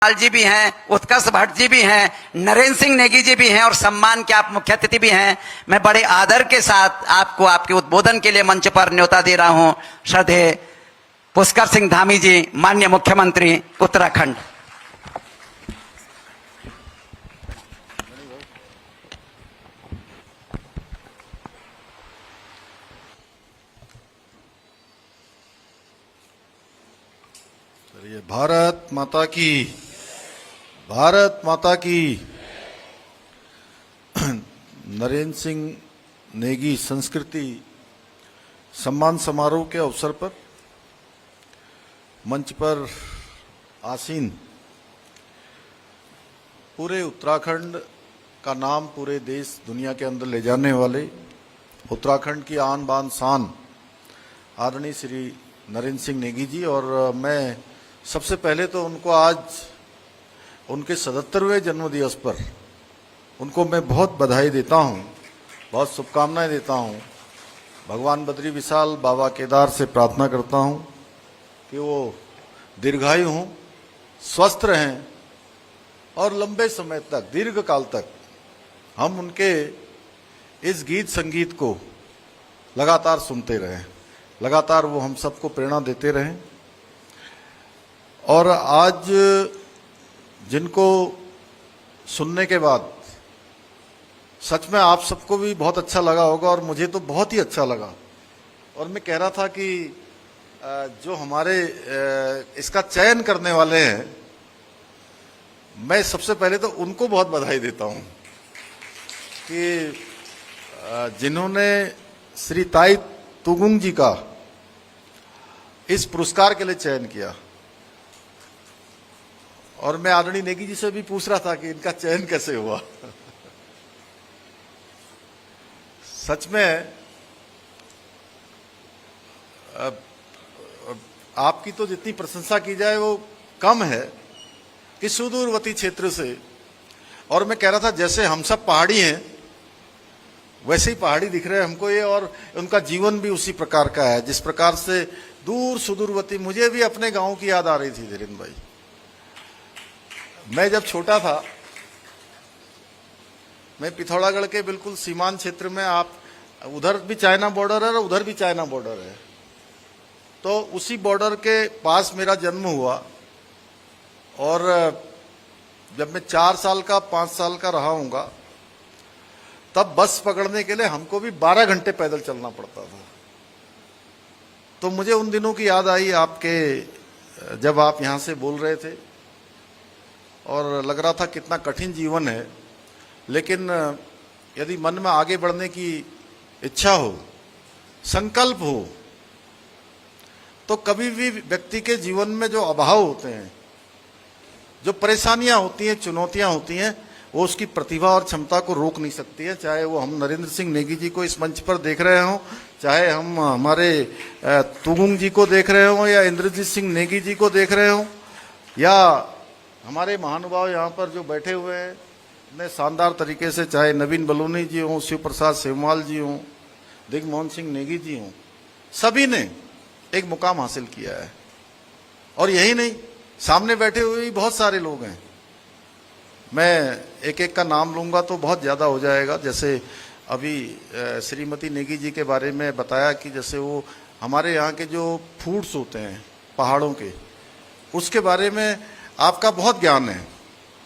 लाल जी भी हैं, उत्कर्ष भट्ट जी भी हैं, नरेंद्र सिंह नेगी जी भी हैं और सम्मान के आप मुख्य अतिथि भी हैं। मैं बड़े आदर के साथ आपको आपके उद्बोधन के लिए मंच पर न्योता दे रहा हूं। श्रद्धेय पुष्कर सिंह धामी जी, माननीय मुख्यमंत्री उत्तराखंड। भारत माता की, भारत माता की। नरेंद्र सिंह नेगी संस्कृति सम्मान समारोह के अवसर पर मंच पर आसीन पूरे उत्तराखंड का नाम पूरे देश दुनिया के अंदर ले जाने वाले उत्तराखंड की आन बान शान आदरणीय श्री नरेंद्र सिंह नेगी जी, और मैं सबसे पहले तो उनको आज उनके 77वें जन्मदिवस पर उनको मैं बहुत बधाई देता हूं, बहुत शुभकामनाएं देता हूं। भगवान बद्री विशाल बाबा केदार से प्रार्थना करता हूं कि वो दीर्घायु हों, स्वस्थ रहें और लंबे समय तक, दीर्घ काल तक हम उनके इस गीत संगीत को लगातार सुनते रहें, लगातार वो हम सबको प्रेरणा देते रहें। और आज जिनको सुनने के बाद सच में आप सबको भी बहुत अच्छा लगा होगा और मुझे तो बहुत ही अच्छा लगा। और मैं कह रहा था कि जो हमारे इसका चयन करने वाले हैं, मैं सबसे पहले तो उनको बहुत बधाई देता हूं कि जिन्होंने श्री ताई तुगुंग जी का इस पुरस्कार के लिए चयन किया। और मैं आदरणीय नेगी जी से भी पूछ रहा था कि इनका चयन कैसे हुआ। सच में आपकी तो जितनी प्रशंसा की जाए वो कम है कि सुदूरवर्ती क्षेत्र से, और मैं कह रहा था जैसे हम सब पहाड़ी हैं वैसे ही पहाड़ी दिख रहे हैं हमको ये, और उनका जीवन भी उसी प्रकार का है जिस प्रकार से दूर सुदूरवर्ती। मुझे भी अपने गांव की याद आ रही थी धीरेन्द्र भाई। मैं जब छोटा था, मैं पिथौरागढ़ के बिल्कुल सीमांत क्षेत्र में, आप उधर भी चाइना बॉर्डर है और उधर भी चाइना बॉर्डर है, तो उसी बॉर्डर के पास मेरा जन्म हुआ। और जब मैं 4 साल का 5 साल का रहा हूँगा तब बस पकड़ने के लिए हमको भी 12 घंटे पैदल चलना पड़ता था। तो मुझे उन दिनों की याद आई आपके, जब आप यहाँ से बोल रहे थे, और लग रहा था कितना कठिन जीवन है। लेकिन यदि मन में आगे बढ़ने की इच्छा हो, संकल्प हो, तो कभी भी व्यक्ति के जीवन में जो अभाव होते हैं, जो परेशानियां होती हैं, चुनौतियां होती हैं, वो उसकी प्रतिभा और क्षमता को रोक नहीं सकती है। चाहे वो हम नरेंद्र सिंह नेगी जी को इस मंच पर देख रहे हों, चाहे हम हमारे तुगुंग जी को देख रहे हों, या इंद्रजीत सिंह नेगी जी को देख रहे हों, या हमारे महानुभाव यहाँ पर जो बैठे हुए हैं इतने शानदार तरीके से, चाहे नवीन बलूनी जी हों, शिव प्रसाद सेमवाल जी हों, दिग्मोहन सिंह नेगी जी हों, सभी ने एक मुकाम हासिल किया है। और यही नहीं, सामने बैठे हुए भी बहुत सारे लोग हैं। मैं एक एक का नाम लूंगा तो बहुत ज़्यादा हो जाएगा। जैसे अभी श्रीमती नेगी जी के बारे में बताया कि जैसे वो हमारे यहाँ के जो फूड्स होते हैं पहाड़ों के, उसके बारे में आपका बहुत ज्ञान है,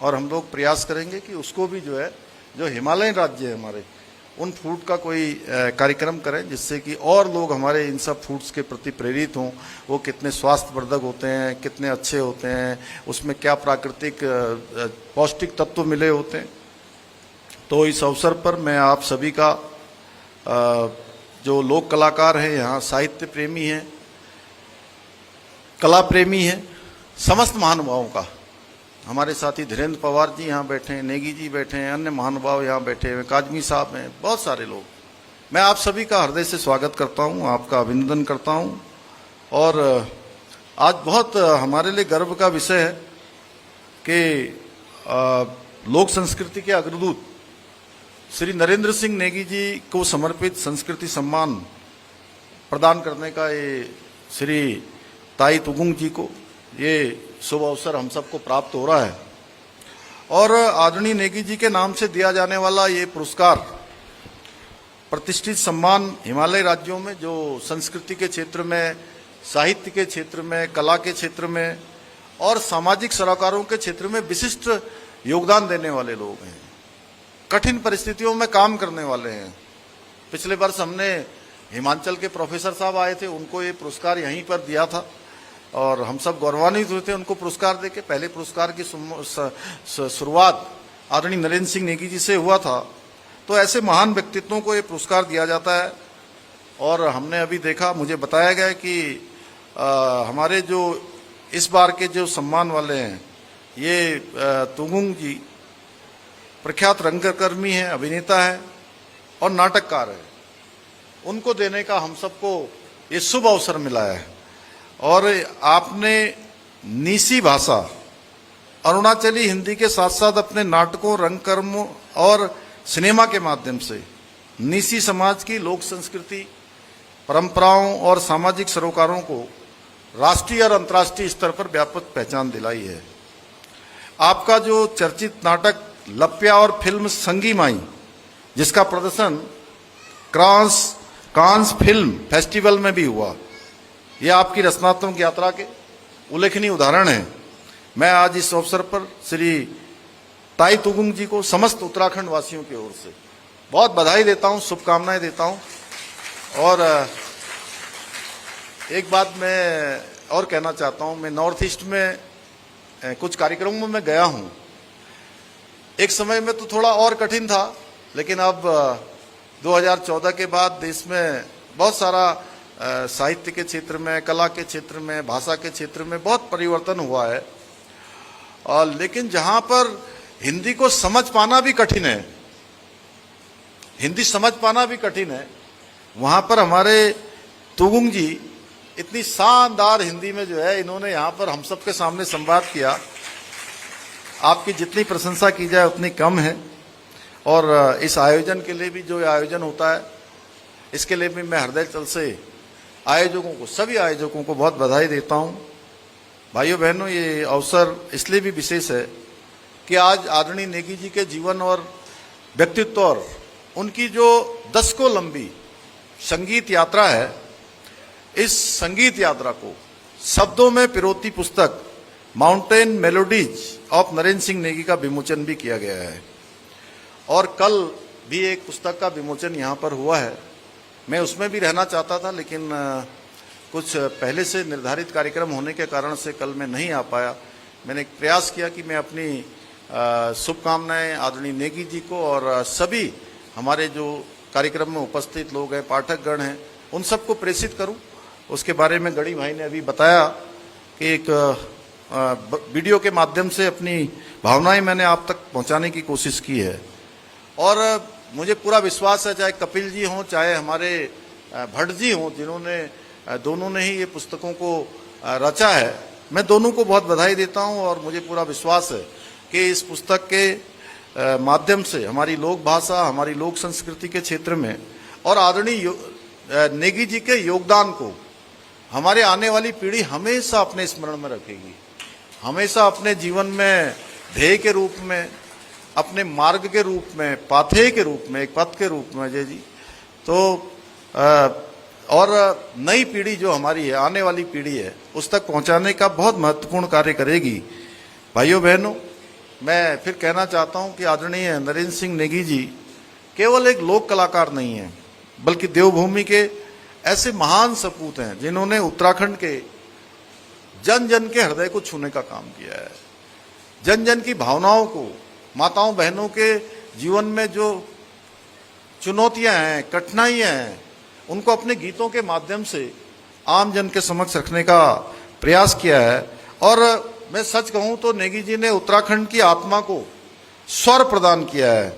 और हम लोग प्रयास करेंगे कि उसको भी जो है, जो हिमालयन राज्य है हमारे, उन फूड का कोई कार्यक्रम करें जिससे कि और लोग हमारे इन सब फूड्स के प्रति प्रेरित हों। वो कितने स्वास्थ्यवर्धक होते हैं, कितने अच्छे होते हैं, उसमें क्या प्राकृतिक पौष्टिक तत्व मिले होते हैं। तो इस अवसर पर मैं आप सभी का, जो लोक कलाकार हैं यहाँ, साहित्य प्रेमी हैं, कला प्रेमी हैं, समस्त महानुभावों का, हमारे साथी धीरेन्द्र पवार जी यहाँ बैठे हैं, नेगी जी बैठे हैं, अन्य महानुभाव यहाँ बैठे हैं, काजमी साहब हैं, बहुत सारे लोग, मैं आप सभी का हृदय से स्वागत करता हूँ, आपका अभिनंदन करता हूँ। और आज बहुत हमारे लिए गर्व का विषय है कि लोक संस्कृति के अग्रदूत श्री नरेंद्र सिंह नेगी जी को समर्पित संस्कृति सम्मान प्रदान करने का ये श्री ताई तुगुंग जी को ये शुभ अवसर हम सबको प्राप्त हो रहा है और आदरणीय नेगी जी के नाम से दिया जाने वाला ये पुरस्कार प्रतिष्ठित सम्मान हिमालय राज्यों में जो संस्कृति के क्षेत्र में, साहित्य के क्षेत्र में, कला के क्षेत्र में और सामाजिक सरोकारों के क्षेत्र में विशिष्ट योगदान देने वाले लोग हैं, कठिन परिस्थितियों में काम करने वाले हैं। पिछले वर्ष हमने हिमाचल के प्रोफेसर साहब आए थे, उनको ये पुरस्कार यहीं पर दिया था और हम सब गौरवान्वित हुए थे उनको पुरस्कार देके। पहले पुरस्कार की शुरुआत आदरणीय नरेंद्र सिंह नेगी जी से हुआ था। तो ऐसे महान व्यक्तित्वों को ये पुरस्कार दिया जाता है और हमने अभी देखा, मुझे बताया गया कि हमारे जो इस बार के जो सम्मान वाले हैं ये तुगुंग जी प्रख्यात रंगकर्मी हैं, अभिनेता है और नाटककार है। उनको देने का हम सबको ये शुभ अवसर मिला है और आपने नीसी भाषा, अरुणाचली हिंदी के साथ साथ अपने नाटकों, रंगकर्मों और सिनेमा के माध्यम से नीसी समाज की लोक संस्कृति, परंपराओं और सामाजिक सरोकारों को राष्ट्रीय और अंतर्राष्ट्रीय स्तर पर व्यापक पहचान दिलाई है। आपका जो चर्चित नाटक लप्या और फिल्म संगी माई, जिसका प्रदर्शन कांस फिल्म फेस्टिवल में भी हुआ, यह आपकी रचनात्मक यात्रा के उल्लेखनीय उदाहरण है। मैं आज इस अवसर पर श्री ताई तुगुंग जी को समस्त उत्तराखंड वासियों की ओर से बहुत बधाई देता हूं, शुभकामनाएं देता हूं। और एक बात मैं और कहना चाहता हूं, मैं नॉर्थ ईस्ट में कुछ कार्यक्रमों में गया हूं। एक समय में तो थोड़ा और कठिन था, लेकिन अब 2014 के बाद देश में बहुत सारा साहित्य के क्षेत्र में, कला के क्षेत्र में, भाषा के क्षेत्र में बहुत परिवर्तन हुआ है। और लेकिन जहां पर हिंदी को समझ पाना भी कठिन है, हिंदी समझ पाना भी कठिन है, वहां पर हमारे तुगुंग जी इतनी शानदार हिंदी में जो है इन्होंने यहाँ पर हम सबके सामने संवाद किया। आपकी जितनी प्रशंसा की जाए उतनी कम है। और इस आयोजन के लिए भी, जो आयोजन होता है, इसके लिए भी मैं हृदय तल से आयोजकों को, सभी आयोजकों को बहुत बधाई देता हूँ। भाइयों बहनों, ये अवसर इसलिए भी विशेष है कि आज आदरणीय नेगी जी के जीवन और व्यक्तित्व और उनकी जो दशकों लंबी संगीत यात्रा है, इस संगीत यात्रा को शब्दों में पिरोती पुस्तक mountain melodies of Narendra Singh Negi का विमोचन भी किया गया है और कल भी एक पुस्तक का विमोचन यहाँ पर हुआ है। मैं उसमें भी रहना चाहता था, लेकिन कुछ पहले से निर्धारित कार्यक्रम होने के कारण से कल मैं नहीं आ पाया। मैंने एक प्रयास किया कि मैं अपनी शुभकामनाएं आदरणीय नेगी जी को और सभी हमारे जो कार्यक्रम में उपस्थित लोग हैं, पाठकगण हैं, उन सबको प्रेषित करूं। उसके बारे में गढ़ी भाई ने अभी बताया कि एक वीडियो के माध्यम से अपनी भावनाएं मैंने आप तक पहुंचाने की कोशिश की है। और मुझे पूरा विश्वास है, चाहे कपिल जी हों, चाहे हमारे भट्ट जी हों, जिन्होंने दोनों ने ही ये पुस्तकों को रचा है, मैं दोनों को बहुत बधाई देता हूं। और मुझे पूरा विश्वास है कि इस पुस्तक के माध्यम से हमारी लोक भाषा, हमारी लोक संस्कृति के क्षेत्र में और आदरणीय नेगी जी के योगदान को हमारे आने वाली पीढ़ी हमेशा अपने स्मरण में रखेगी, हमेशा अपने जीवन में ध्येय के रूप में, अपने मार्ग के रूप में, पाथेय के रूप में, एक पथ के रूप में अजय जी। तो और नई पीढ़ी जो हमारी है, आने वाली पीढ़ी है, उस तक पहुंचाने का बहुत महत्वपूर्ण कार्य करेगी। भाइयों बहनों, मैं फिर कहना चाहता हूं कि आदरणीय नरेंद्र सिंह नेगी जी केवल एक लोक कलाकार नहीं है, बल्कि देवभूमि के ऐसे महान सपूत हैं जिन्होंने उत्तराखंड के जन जन के हृदय को छूने का काम किया है। जन जन की भावनाओं को, माताओं बहनों के जीवन में जो चुनौतियां हैं, कठिनाइयां हैं, उनको अपने गीतों के माध्यम से आम जन के समक्ष रखने का प्रयास किया है। और मैं सच कहूं तो नेगी जी ने उत्तराखंड की आत्मा को स्वर प्रदान किया है।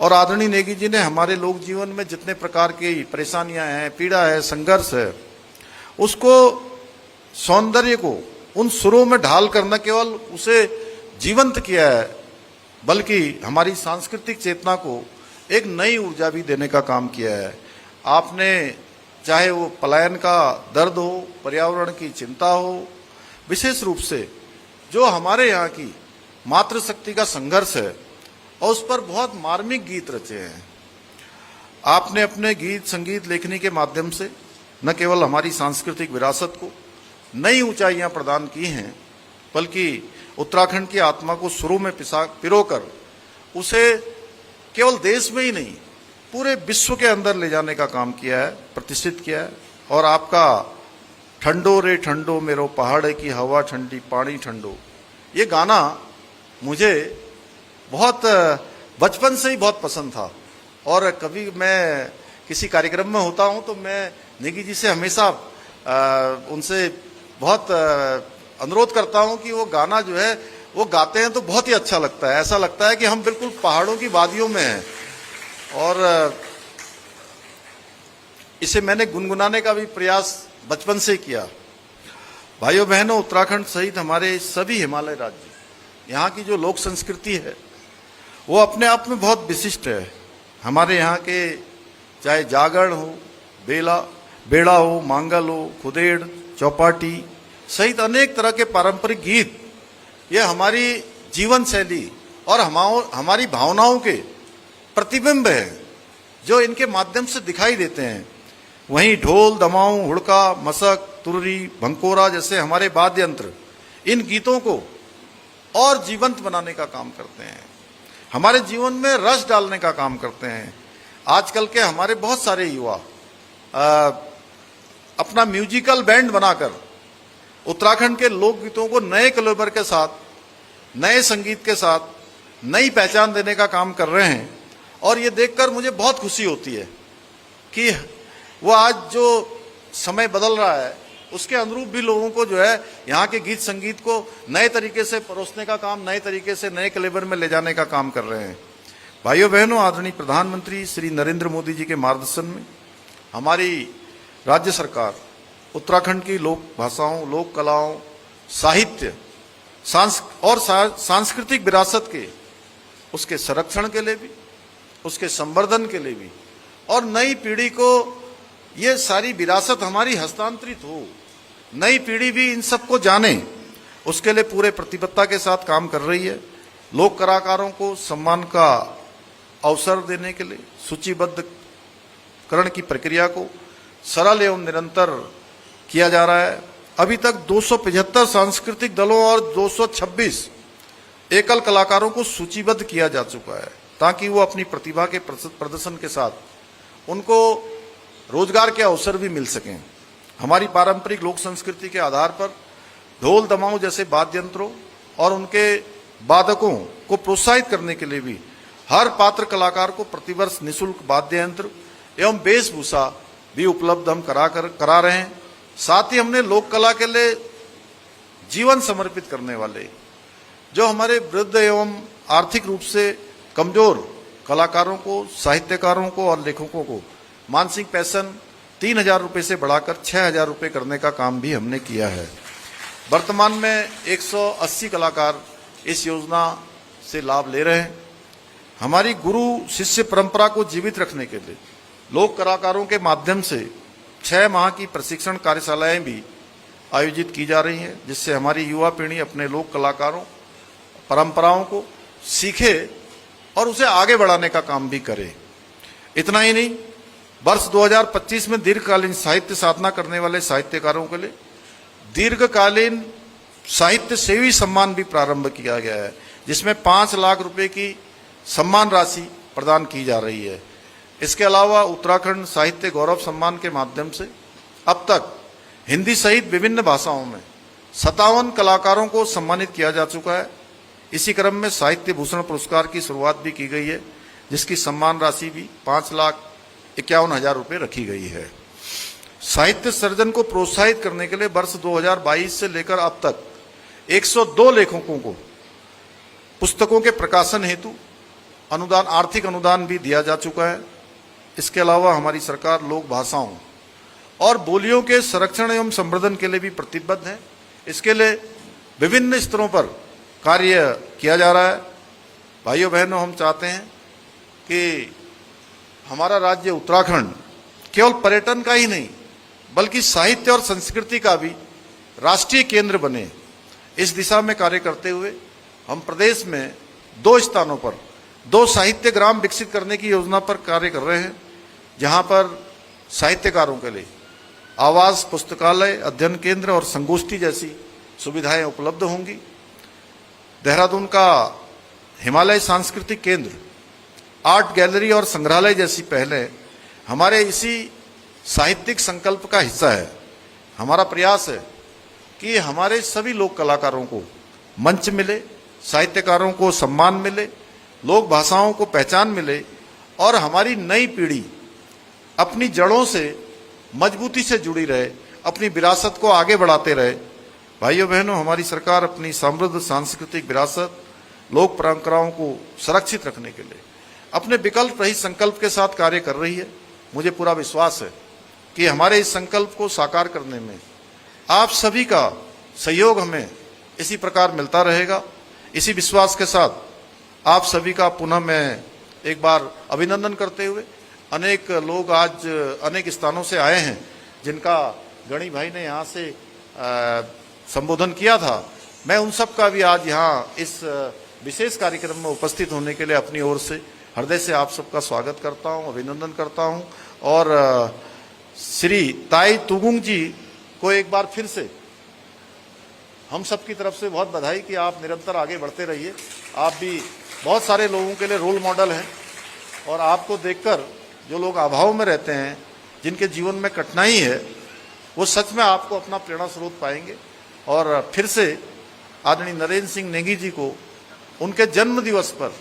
और आदरणीय नेगी जी ने हमारे लोक जीवन में जितने प्रकार की परेशानियां हैं, पीड़ा है, संघर्ष है, उसको, सौंदर्य को उन सुरों में ढाल कर न केवल उसे जीवंत किया है, बल्कि हमारी सांस्कृतिक चेतना को एक नई ऊर्जा भी देने का काम किया है। आपने, चाहे वो पलायन का दर्द हो, पर्यावरण की चिंता हो, विशेष रूप से जो हमारे यहाँ की मातृशक्ति का संघर्ष है और उस पर बहुत मार्मिक गीत रचे हैं। आपने अपने गीत संगीत लेखनी के माध्यम से न केवल हमारी सांस्कृतिक विरासत को नई ऊंचाइयां प्रदान की हैं, बल्कि उत्तराखंड की आत्मा को सुरों में पिरोकर उसे केवल देश में ही नहीं पूरे विश्व के अंदर ले जाने का काम किया है, प्रतिष्ठित किया है। और आपका ठंडो रे ठंडो मेरो पहाड़ की हवा ठंडी पानी ठंडो, ये गाना मुझे बहुत बचपन से ही बहुत पसंद था। और कभी मैं किसी कार्यक्रम में होता हूं तो मैं नेगी जी से हमेशा उनसे बहुत अनुरोध करता हूं कि वो गाना जो है वो गाते हैं तो बहुत ही अच्छा लगता है। ऐसा लगता है कि हम बिल्कुल पहाड़ों की वादियों में हैं। और इसे मैंने गुनगुनाने का भी प्रयास बचपन से किया। भाइयों बहनों, उत्तराखंड सहित हमारे सभी हिमालय राज्य, यहाँ की जो लोक संस्कृति है वो अपने आप में बहुत विशिष्ट है। हमारे यहाँ के चाहे जागरण हो, बेड़ा हो, मांगल हो, खुदेड़, चौपाटी सहित अनेक तरह के पारंपरिक गीत, ये हमारी जीवन शैली और हमारी भावनाओं के प्रतिबिंब है जो इनके माध्यम से दिखाई देते हैं। वहीं ढोल, दमाऊं, हुड़का, मसक, तुर्री, भंकोरा जैसे हमारे वाद्य यंत्र इन गीतों को और जीवंत बनाने का काम करते हैं, हमारे जीवन में रस डालने का काम करते हैं। आजकल के हमारे बहुत सारे युवा अपना म्यूजिकल बैंड बनाकर उत्तराखंड के लोकगीतों को नए कलेवर के साथ, नए संगीत के साथ नई पहचान देने का काम कर रहे हैं। और ये देखकर मुझे बहुत खुशी होती है कि वो आज जो समय बदल रहा है उसके अनुरूप भी लोगों को जो है यहाँ के गीत संगीत को नए तरीके से परोसने का काम, नए तरीके से नए कलेवर में ले जाने का काम कर रहे हैं। भाइयों बहनों, आदरणीय प्रधानमंत्री श्री नरेंद्र मोदी जी के मार्गदर्शन में हमारी राज्य सरकार उत्तराखंड की लोक भाषाओं, लोक कलाओं, साहित्य और सांस्कृतिक विरासत के उसके संरक्षण के लिए भी, उसके संवर्धन के लिए भी और नई पीढ़ी को ये सारी विरासत हमारी हस्तांतरित हो, नई पीढ़ी भी इन सबको जाने, उसके लिए पूरे प्रतिबद्धता के साथ काम कर रही है। लोक कलाकारों को सम्मान का अवसर देने के लिए सूचीबद्धकरण की प्रक्रिया को सरल एवं निरंतर किया जा रहा है। अभी तक 275 सांस्कृतिक दलों और 226 एकल कलाकारों को सूचीबद्ध किया जा चुका है ताकि वो अपनी प्रतिभा के प्रदर्शन के साथ उनको रोजगार के अवसर भी मिल सकें। हमारी पारंपरिक लोक संस्कृति के आधार पर ढोल, दमाऊं जैसे वाद्य यंत्रों और उनके वादकों को प्रोत्साहित करने के लिए भी हर पात्र कलाकार को प्रतिवर्ष निःशुल्क वाद्य यंत्र एवं वेशभूषा भी उपलब्ध हम करा रहे हैं। साथ ही हमने लोक कला के लिए जीवन समर्पित करने वाले जो हमारे वृद्ध एवं आर्थिक रूप से कमजोर कलाकारों को, साहित्यकारों को और लेखकों को मानसिक पेंशन 3,000 रुपये से बढ़ाकर 6,000 रुपये करने का काम भी हमने किया है। वर्तमान में 180 कलाकार इस योजना से लाभ ले रहे हैं। हमारी गुरु शिष्य परंपरा को जीवित रखने के लिए लोक कलाकारों के माध्यम से 6 माह की प्रशिक्षण कार्यशालाएं भी आयोजित की जा रही हैं, जिससे हमारी युवा पीढ़ी अपने लोक कलाकारों परंपराओं को सीखे और उसे आगे बढ़ाने का काम भी करे। इतना ही नहीं, वर्ष 2025 में दीर्घकालीन साहित्य साधना करने वाले साहित्यकारों के लिए दीर्घकालीन साहित्य सेवी सम्मान भी प्रारंभ किया गया है, जिसमें 5 लाख रुपए की सम्मान राशि प्रदान की जा रही है। इसके अलावा उत्तराखंड साहित्य गौरव सम्मान के माध्यम से अब तक हिंदी सहित विभिन्न भाषाओं में 57 कलाकारों को सम्मानित किया जा चुका है। इसी क्रम में साहित्य भूषण पुरस्कार की शुरुआत भी की गई है, जिसकी सम्मान राशि भी 5,51,000 रुपये रखी गई है। साहित्य सर्जन को प्रोत्साहित करने के लिए वर्ष 2022 से लेकर अब तक 102 लेखकों को पुस्तकों के प्रकाशन हेतु अनुदान, आर्थिक अनुदान भी दिया जा चुका है। इसके अलावा हमारी सरकार लोक भाषाओं और बोलियों के संरक्षण एवं संवर्धन के लिए भी प्रतिबद्ध है। इसके लिए विभिन्न स्तरों पर कार्य किया जा रहा है। भाइयों बहनों, हम चाहते हैं कि हमारा राज्य उत्तराखंड केवल पर्यटन का ही नहीं बल्कि साहित्य और संस्कृति का भी राष्ट्रीय केंद्र बने। इस दिशा में कार्य करते हुए हम प्रदेश में 2 स्थानों पर 2 साहित्य ग्राम विकसित करने की योजना पर कार्य कर रहे हैं, जहां पर साहित्यकारों के लिए आवास, पुस्तकालय, अध्ययन केंद्र और संगोष्ठी जैसी सुविधाएं उपलब्ध होंगी। देहरादून का हिमालय सांस्कृतिक केंद्र, आर्ट गैलरी और संग्रहालय जैसी पहलें हमारे इसी साहित्यिक संकल्प का हिस्सा है। हमारा प्रयास है कि हमारे सभी लोक कलाकारों को मंच मिले, साहित्यकारों को सम्मान मिले, लोक भाषाओं को पहचान मिले और हमारी नई पीढ़ी अपनी जड़ों से मजबूती से जुड़ी रहे, अपनी विरासत को आगे बढ़ाते रहे। भाइयों बहनों, हमारी सरकार अपनी समृद्ध सांस्कृतिक विरासत, लोक परंपराओं को सुरक्षित रखने के लिए अपने विकल्प रहित संकल्प के साथ कार्य कर रही है। मुझे पूरा विश्वास है कि हमारे इस संकल्प को साकार करने में आप सभी का सहयोग हमें इसी प्रकार मिलता रहेगा। इसी विश्वास के साथ आप सभी का पुनः मैं एक बार अभिनंदन करते हुए, अनेक लोग आज अनेक स्थानों से आए हैं जिनका गणी भाई ने यहाँ से संबोधन किया था, मैं उन सब का भी आज यहाँ इस विशेष कार्यक्रम में उपस्थित होने के लिए अपनी ओर से हृदय से आप सबका स्वागत करता हूँ, अभिनंदन करता हूँ। और श्री ताई तुगुंग जी को एक बार फिर से हम सब की तरफ से बहुत बधाई कि आप निरंतर आगे बढ़ते रहिए। आप भी बहुत सारे लोगों के लिए रोल मॉडल हैं और आपको देखकर जो लोग अभाव में रहते हैं, जिनके जीवन में कठिनाई है, वो सच में आपको अपना प्रेरणा स्रोत पाएंगे। और फिर से आदरणीय नरेंद्र सिंह नेगी जी को उनके जन्म दिवस पर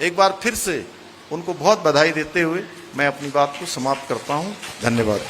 एक बार फिर से उनको बहुत बधाई देते हुए मैं अपनी बात को समाप्त करता हूँ। धन्यवाद।